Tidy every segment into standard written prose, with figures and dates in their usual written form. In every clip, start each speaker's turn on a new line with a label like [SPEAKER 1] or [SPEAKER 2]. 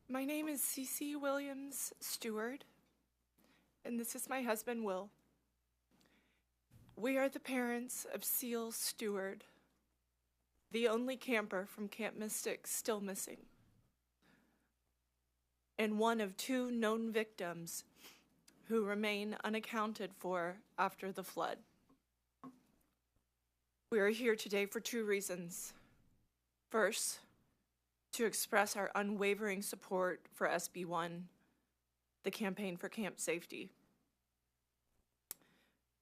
[SPEAKER 1] My name is Cece Williams Steward, and this is my husband, Will. We are the parents of Cile Steward, the only camper from Camp Mystic still missing, and one of two known victims who remain unaccounted for after the flood. We are here today for two reasons. First, to express our unwavering support for SB 1, the Campaign for Camp Safety.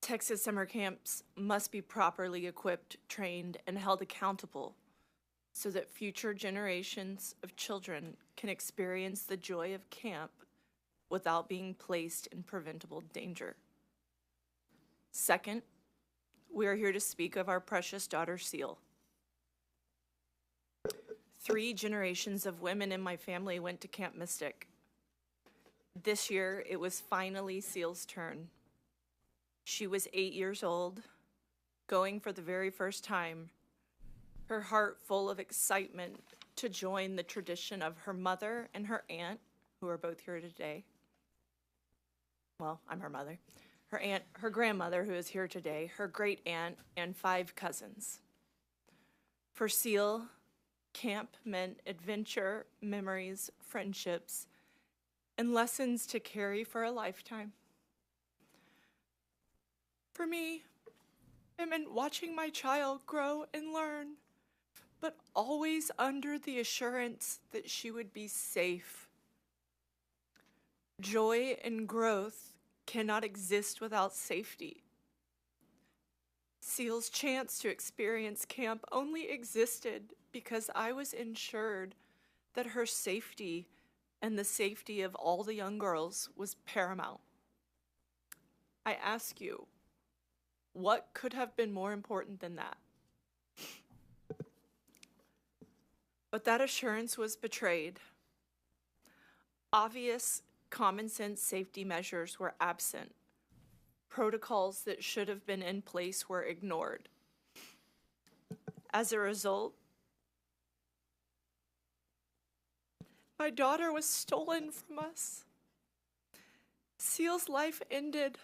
[SPEAKER 1] Texas summer camps must be properly equipped, trained, and held accountable so that future generations of children can experience the joy of camp without being placed in preventable danger. Second, we are here to speak of our precious daughter, Cile. 3 generations of women in my family went to Camp Mystic. This year, it was finally Cile's turn. She was 8 years old, going for the very first time, her heart full of excitement to join the tradition of her mother and her aunt, who are both here today. Well, I'm her mother. Her aunt, her grandmother, who is here today, her great aunt, and 5 cousins. For Cile, camp meant adventure, memories, friendships, and lessons to carry for a lifetime. For me, it meant watching my child grow and learn, but always under the assurance that she would be safe. Joy and growth cannot exist without safety. Cile's chance to experience camp only existed because I was ensured that her safety and the safety of all the young girls was paramount. I ask you, what could have been more important than that? But that assurance was betrayed. Obvious common sense safety measures were absent. Protocols that should have been in place were ignored. As a result, my daughter was stolen from us. Cile's life ended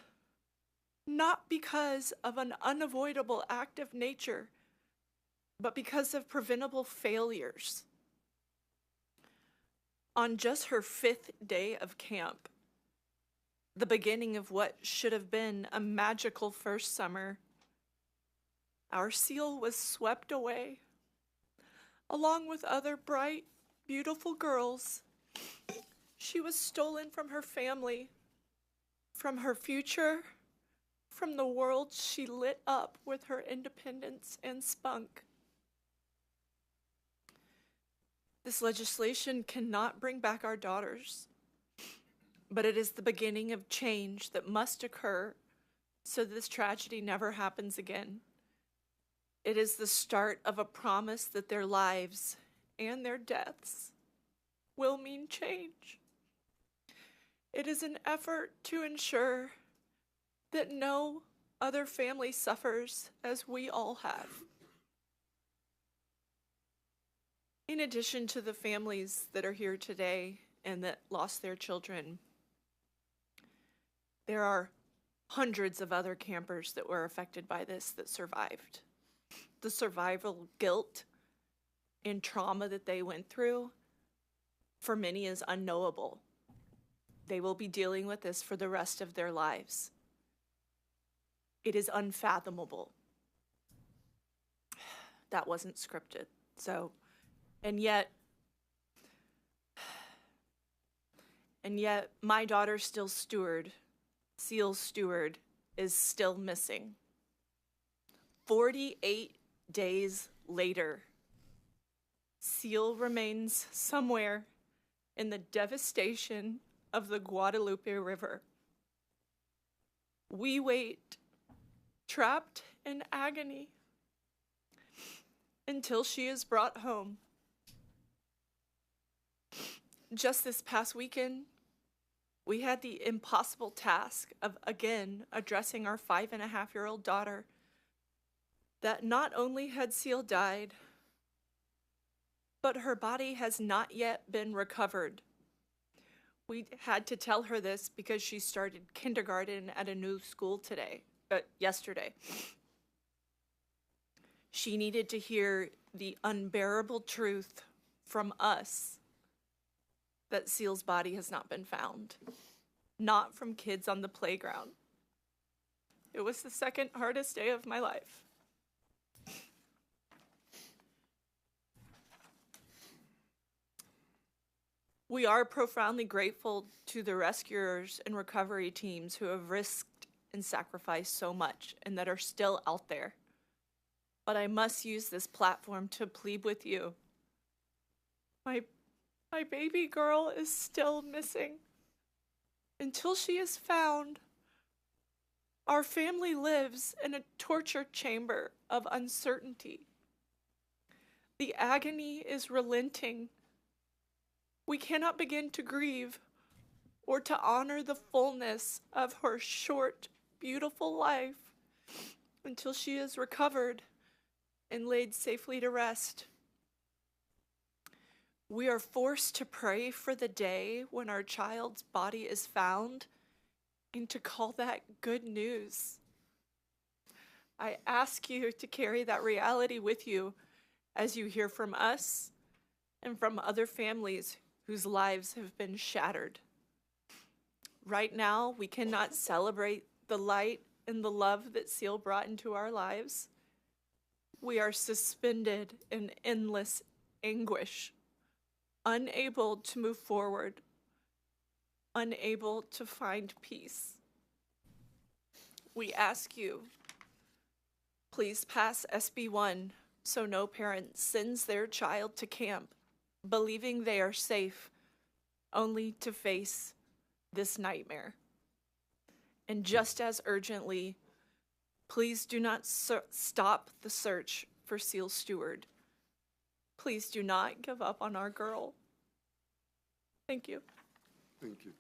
[SPEAKER 1] not because of an unavoidable act of nature, but because of preventable failures. On just her 5th day of camp, the beginning of what should have been a magical first summer, our Cile was swept away, along with other bright, beautiful girls. She was stolen from her family, from her future, from the world she lit up with her independence and spunk. This legislation cannot bring back our daughters, but it is the beginning of change that must occur so this tragedy never happens again. It is the start of a promise that their lives and their deaths will mean change. It is an effort to ensure that no other family suffers as we all have. In addition to the families that are here today and that lost their children, there are hundreds of other campers that were affected by this that survived. The survival guilt and trauma that they went through, for many, is unknowable. They will be dealing with this for the rest of their lives. It is unfathomable. That wasn't scripted. And yet my daughter Cile Steward, is still missing. 48 days later, Cile remains somewhere in the devastation of the Guadalupe River. We wait, trapped in agony, until she is brought home. Just this past weekend, we had the impossible task of again addressing our 5.5-year-old daughter that not only had Cile died, but her body has not yet been recovered We had to tell her this because she started kindergarten at a new school yesterday. She needed to hear the unbearable truth from us that Cile's body has not been found, not from kids on the playground. It was the second hardest day of my life. We are profoundly grateful to the rescuers and recovery teams who have risked and sacrificed so much and that are still out there. But I must use this platform to plead with you. My baby girl is still missing. Until she is found, our family lives in a torture chamber of uncertainty. The agony is relenting. We cannot begin to grieve or to honor the fullness of her short, beautiful life until she is recovered and laid safely to rest. We are forced to pray for the day when our child's body is found and to call that good news. I ask you to carry that reality with you as you hear from us and from other families whose lives have been shattered. Right now, we cannot celebrate the light and the love that Cile brought into our lives. We are suspended in endless anguish, unable to move forward, unable to find peace. We ask you, please pass SB 1 so no parent sends their child to camp believing they are safe, only to face this nightmare. And just as urgently, please do not stop the search for Cile Steward. Please do not give up on our girl. Thank you.
[SPEAKER 2] Thank you.